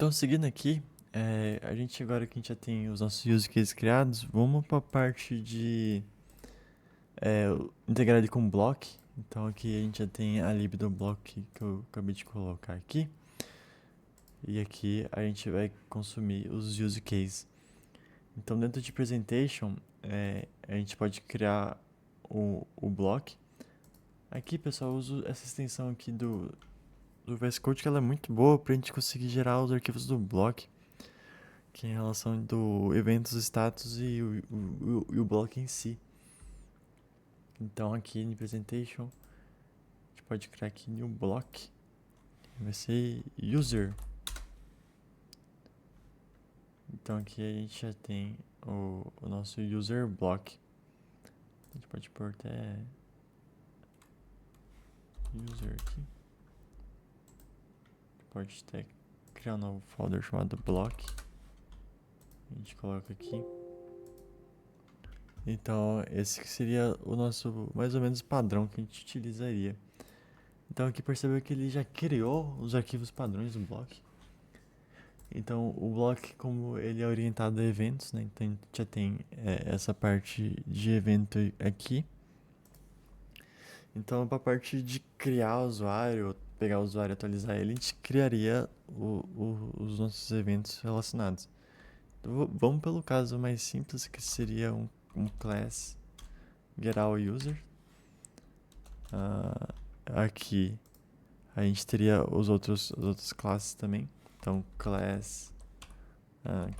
Então, seguindo aqui, a gente agora que a gente já tem os nossos use cases criados, vamos para a parte de integrar ele com block. Então aqui a gente já tem a lib do block que eu acabei de colocar aqui. E aqui a gente vai consumir os use cases. Então dentro de presentation, a gente pode criar o block. Aqui, pessoal, eu uso essa extensão aqui do VS Code, que ela é muito boa para a gente conseguir gerar os arquivos do block, que é em relação do eventos, status e o block em si. Então aqui em presentation, a gente pode criar aqui new block, vai ser user. Então aqui a gente já tem o nosso user block. A gente pode pôr até user aqui. Pode até criar um novo folder chamado block. A gente coloca aqui. Então esse que seria o nosso mais ou menos padrão que a gente utilizaria. Então aqui percebeu que ele já criou os arquivos padrões do block. Então o block, como ele é orientado a eventos, né? Então a gente já tem essa parte de evento aqui. Então para a parte de criar o usuário, pegar o usuário e atualizar ele, a gente criaria os nossos eventos relacionados. Então, vamos pelo caso mais simples, que seria um class getAllUser. Aqui a gente teria as outras classes também. Então class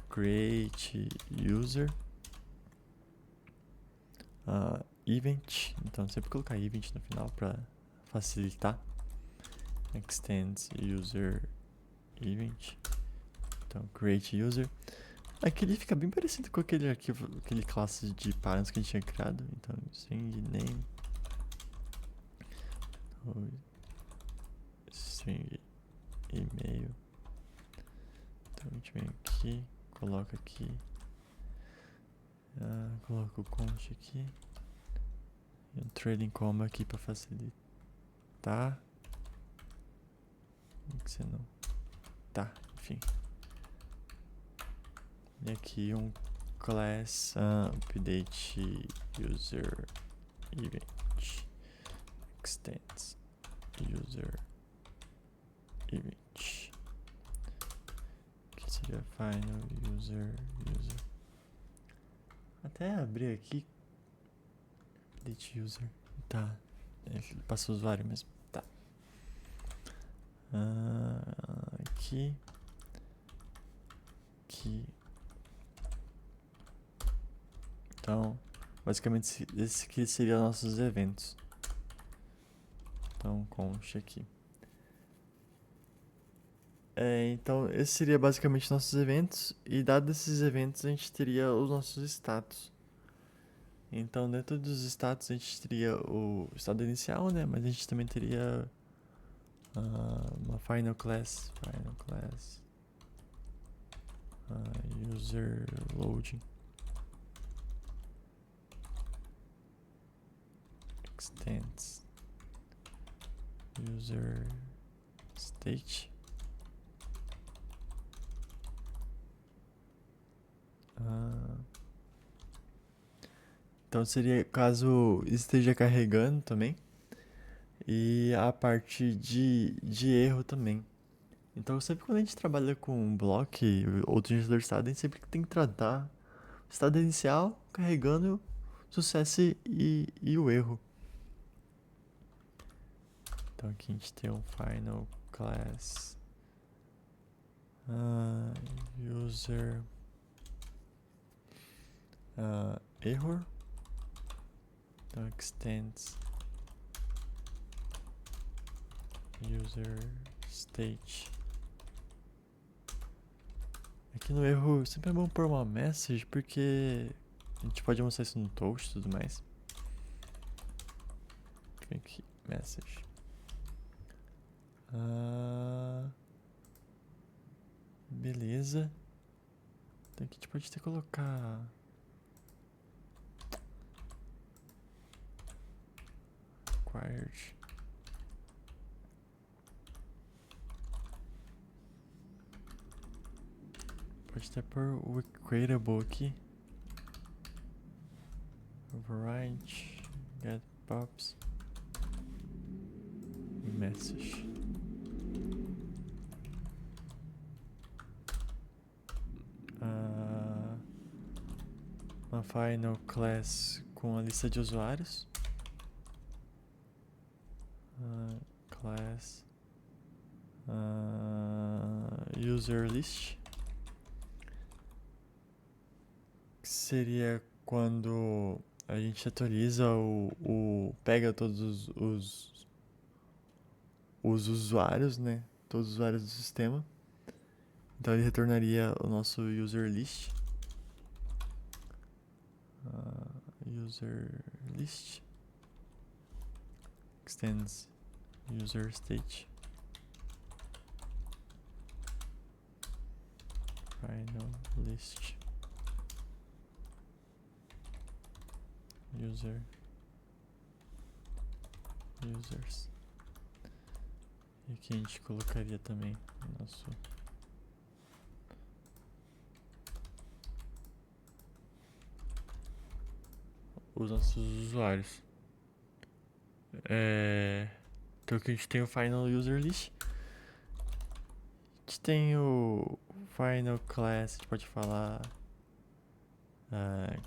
create user event. Então sempre colocar event no final para facilitar. Extends user event. Então create user. Aqui ele fica bem parecido com aquele arquivo, aquele classe de parents que a gente tinha criado. Então string name, string e-mail. Então a gente vem aqui, coloca aqui, coloca o const aqui e um trading comma aqui para facilitar. Que você não tá, enfim. E aqui um class update user event extends user event, que seria final user. Até abrir aqui update user, tá, ele passa o usuário mesmo, tá. Aqui então basicamente esse aqui seria nossos eventos. Então const aqui. Então esse seria basicamente nossos eventos, e dado esses eventos a gente teria os nossos status. Então dentro dos status a gente teria o estado inicial, né? Mas a gente também teria uma final class user loading extends user state. Então seria caso esteja carregando também. E a parte de erro também. Então sempre quando a gente trabalha com um block ou gerador de estado, a gente sempre tem que tratar o estado inicial, carregando, sucesso e o erro. Então aqui a gente tem um final class user error. Então extends user state. Aqui no erro sempre é bom pôr uma message, porque a gente pode mostrar isso no toast e tudo mais. Aqui, message. Beleza. Então aqui a gente pode até colocar required. Pode até pôr o creatable aqui. Override, get pops, message. Uma final class com a lista de usuários. Class user list, que seria quando a gente atualiza pega todos os usuários, né? Todos os usuários do sistema. Então ele retornaria o nosso user list. User list extends user state. Final list users. E aqui a gente colocaria também o nosso os nossos usuários. Então aqui a gente tem o final user list. A gente tem o final class, a gente pode falar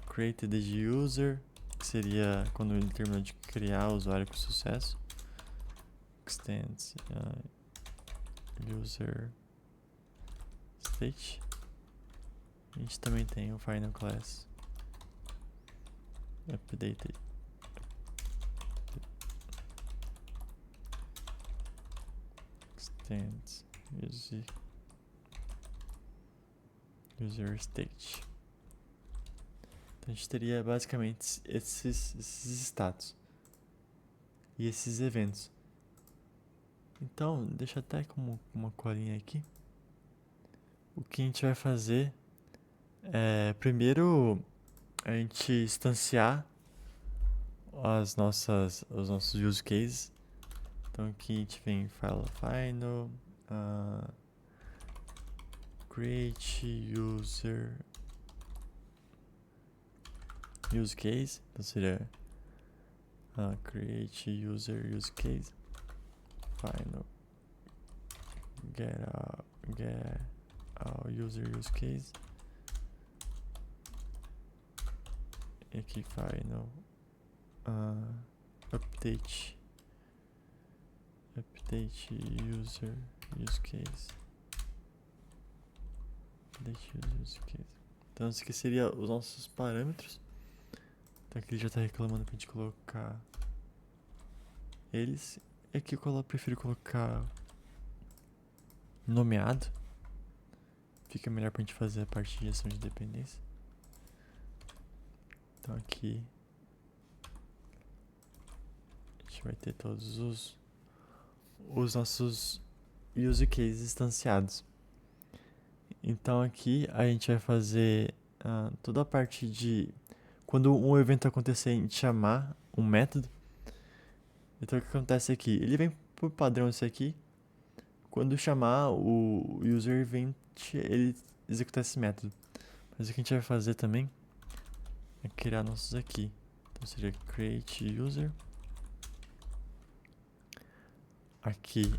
created user, que seria quando ele terminou de criar o usuário com sucesso. Extends user state. A gente também tem o final class updated. Extends user state. Então a gente teria basicamente esses status e esses eventos. Então, deixa até como uma colinha aqui. O que a gente vai fazer é primeiro a gente instanciar os nossos use cases. Então aqui a gente vem fala final create use case. Então seria create user use case final get our user use case. E aqui final update user use case. Então esse aqui seria os nossos parâmetros. Então aqui ele já está reclamando pra gente colocar eles. É que eu prefiro colocar nomeado. Fica melhor pra gente fazer a parte de gestão de dependência. Então aqui a gente vai ter todos os nossos use cases instanciados. Então aqui a gente vai fazer toda a parte de quando um evento acontecer, a gente chamar um método. Então o que acontece aqui? Ele vem por padrão esse aqui. Quando chamar o user event, ele executar esse método. Mas o que a gente vai fazer também é criar nossos aqui. Então seria create user. Aqui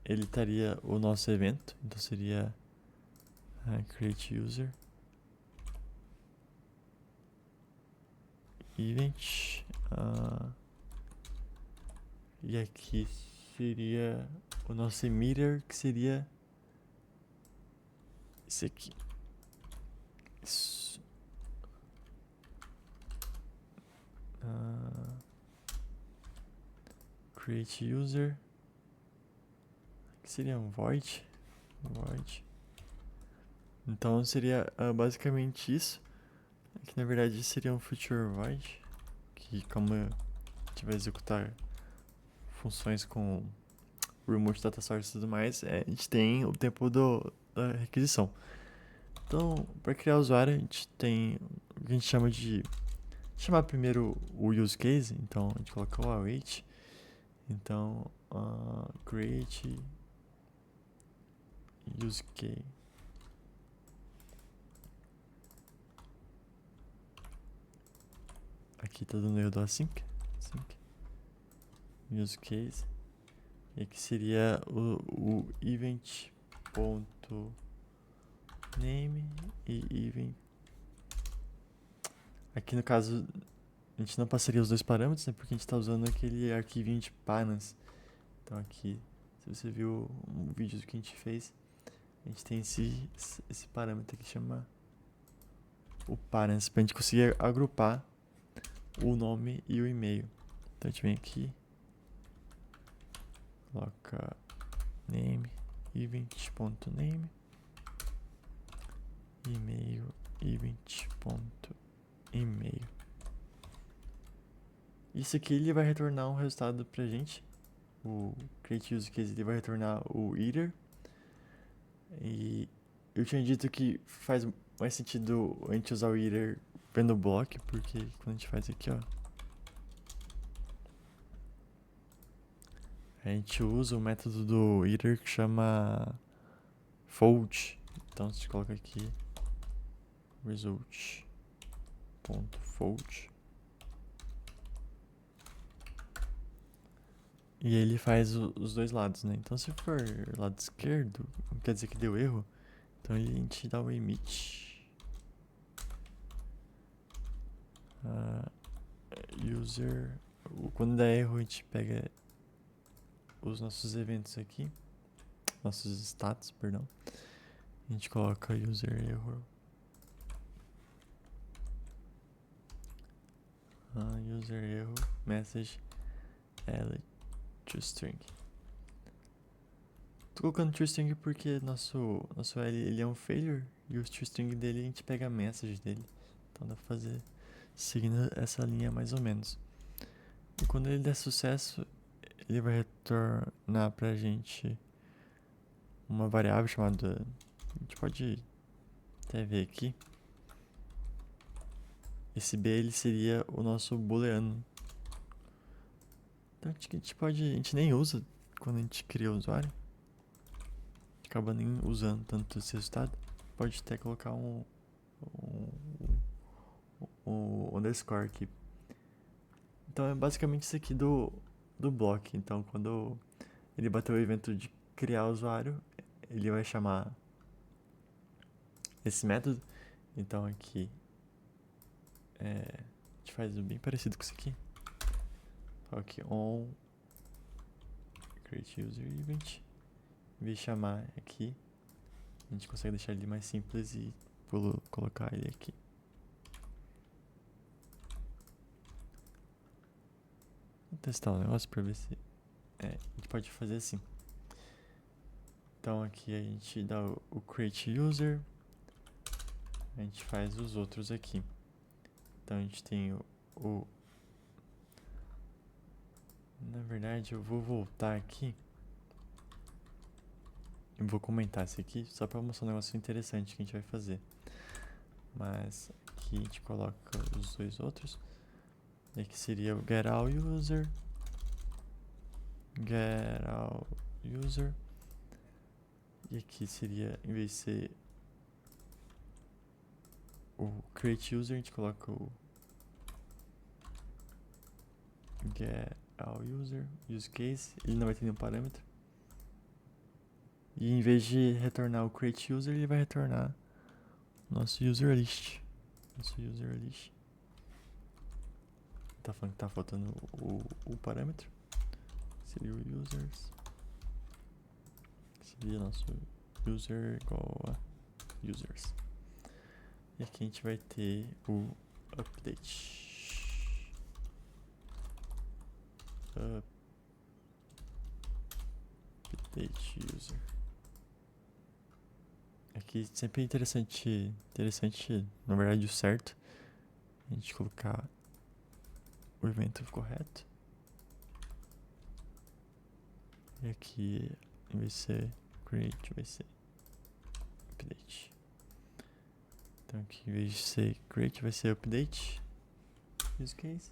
ele estaria o nosso evento. Então seria create user event. E aqui seria o nosso emitter, que seria esse aqui. Isso. Create user, que seria um void. Então seria basicamente isso. Que na verdade seria um future void, que como a gente vai executar funções com remote data source e tudo mais, a gente tem o tempo da requisição. Então, para criar o usuário, a gente tem o que a gente chama de chamar primeiro o use case. Então a gente coloca o await. Então create use case aqui tá dando erro do async. Use case. E aqui seria o event.name e event. Aqui no caso a gente não passaria os dois parâmetros, né? Porque a gente está usando aquele arquivinho de params. Então aqui, se você viu um vídeo que a gente fez, a gente tem esse parâmetro que chama o params, para a gente conseguir agrupar o nome e o e-mail. Então a gente vem aqui, coloca name, event.name, e-mail, event.email. Isso aqui ele vai retornar um resultado pra gente. O create use case ele vai retornar o header. E eu tinha dito que faz mais sentido a gente usar o header vendo o block, porque quando a gente faz aqui, ó, a gente usa o método do header que chama fold. Então a gente coloca aqui result.fold. E ele faz os dois lados, né? Então se for lado esquerdo, quer dizer que deu erro. Então a gente dá o emit. User. Quando dá erro, a gente pega os nossos eventos aqui. Nossos status, perdão. A gente coloca user error. User error message toString. Tô colocando toString porque nosso L ele é um failure e o toString dele a gente pega a message dele. Então dá pra fazer seguindo essa linha mais ou menos. E quando ele der sucesso, ele vai retornar pra gente uma variável chamada, a gente pode até ver aqui. Esse B ele seria o nosso booleano. Então a gente nem usa quando a gente cria o usuário. A gente acaba nem usando tanto esse resultado. Pode até colocar um underscore aqui. Então é basicamente isso aqui do block. Então quando ele bater o evento de criar o usuário, ele vai chamar esse método. Então aqui a gente faz bem parecido com isso aqui. Aqui on create user event. Em vez de chamar aqui, a gente consegue deixar ele mais simples e colocar ele aqui. Vou testar um negócio pra ver se a gente pode fazer assim. Então aqui a gente dá o create user, a gente faz os outros aqui. Então a gente tem na verdade eu vou voltar aqui e vou comentar isso aqui só para mostrar um negócio interessante que a gente vai fazer. Mas aqui a gente coloca os dois outros. E aqui seria o getAllUser. getAllUser. E aqui seria, em vez de ser o createUser, a gente coloca o getAllUser, useCase. Ele não vai ter nenhum parâmetro. E em vez de retornar o createUser, ele vai retornar nosso userList. Tá falando que tá faltando o parâmetro. Seria o users. Seria nosso user igual a users. E aqui a gente vai ter o update. Update user. Aqui sempre é interessante, na verdade o certo, a gente colocar o evento correto. E aqui, em vez de ser create, vai ser update. Então aqui, em vez de ser create, vai ser update. Use case.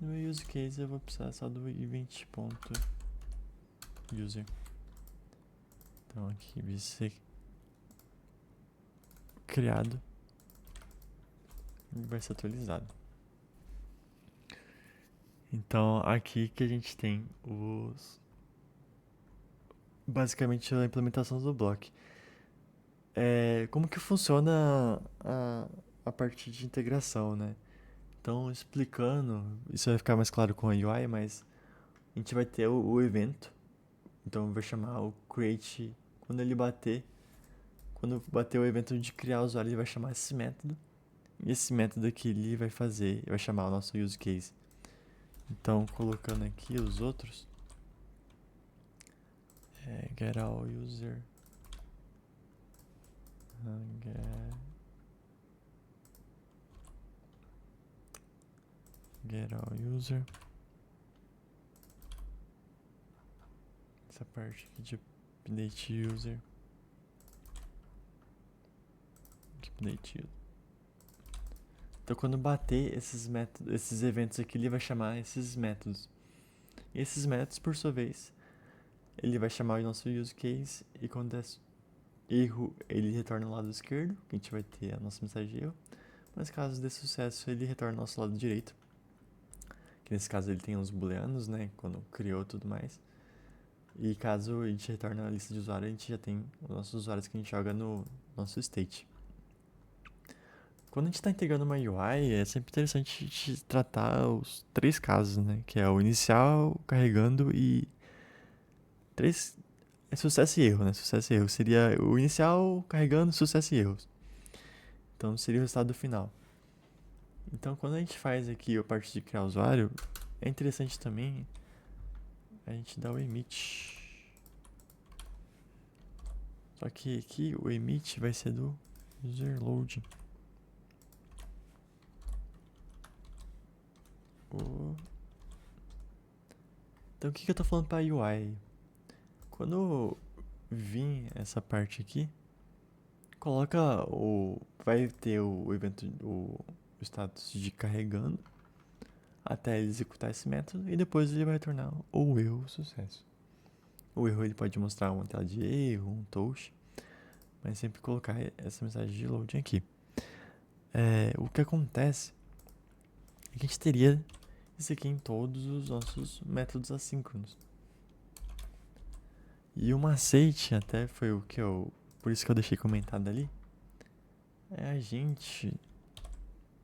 No meu use case eu vou precisar só do event.user. Então aqui, em vez de ser criado, vai ser atualizado. Então, aqui que a gente tem basicamente a implementação do block. Como que funciona a parte de integração, né? Então, explicando, isso vai ficar mais claro com a UI, mas a gente vai ter o evento. Então, vai chamar o create quando bater o evento de criar o usuário, ele vai chamar esse método. E esse método aqui ele vai chamar o nosso use case. Então, colocando aqui os outros, get all user, get all user. Essa parte aqui de update user. Update user. Então, quando bater esses eventos aqui, ele vai chamar esses métodos. E esses métodos, por sua vez, ele vai chamar o nosso use case e quando der erro, ele retorna o lado esquerdo, que a gente vai ter a nossa mensagem de erro. Mas caso dê sucesso, ele retorna o nosso lado direito. Que nesse caso ele tem os booleanos, né? Quando criou tudo mais. E caso a gente retorne a lista de usuários, a gente já tem os nossos usuários que a gente joga no nosso state. Quando a gente está integrando uma UI, é sempre interessante a gente tratar os 3 casos, né? Que é o inicial, carregando e... É sucesso e erro, né? Sucesso e erro. Seria o inicial, carregando, sucesso e erros. Então seria o resultado final. Então quando a gente faz aqui a parte de criar usuário, é interessante também a gente dar o emit. Só que aqui o emit vai ser do user loading. Então o que eu tô falando para UI? Quando vir essa parte aqui, vai ter o evento, o status de carregando até ele executar esse método e depois ele vai retornar o erro, o sucesso. O erro ele pode mostrar uma tela de erro, um toast, mas sempre colocar essa mensagem de loading aqui. O que acontece é que a gente teria isso aqui em todos os nossos métodos assíncronos. E o macete até foi por isso que eu deixei comentado ali, é a gente,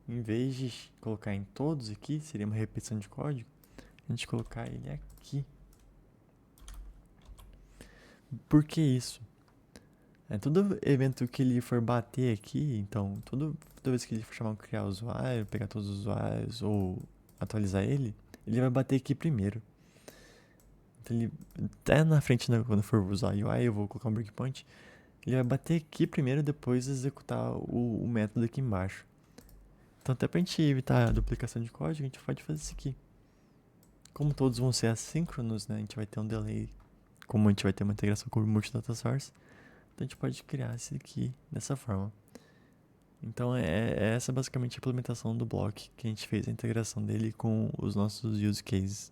em vez de colocar em todos aqui, seria uma repetição de código, a gente colocar ele aqui. Por que isso? Todo evento que ele for bater aqui, então toda vez que ele for chamar criar usuário, pegar todos os usuários ou atualizar ele vai bater aqui primeiro. Então ele até na frente, né, quando for usar UI, eu vou colocar um breakpoint, ele vai bater aqui primeiro e depois executar o método aqui embaixo. Então até pra gente evitar a duplicação de código, a gente pode fazer isso aqui. Como todos vão ser assíncronos, né, a gente vai ter um delay, como a gente vai ter uma integração com o multi-data source, então a gente pode criar esse aqui dessa forma. Então essa basicamente a implementação do block que a gente fez a integração dele com os nossos use cases.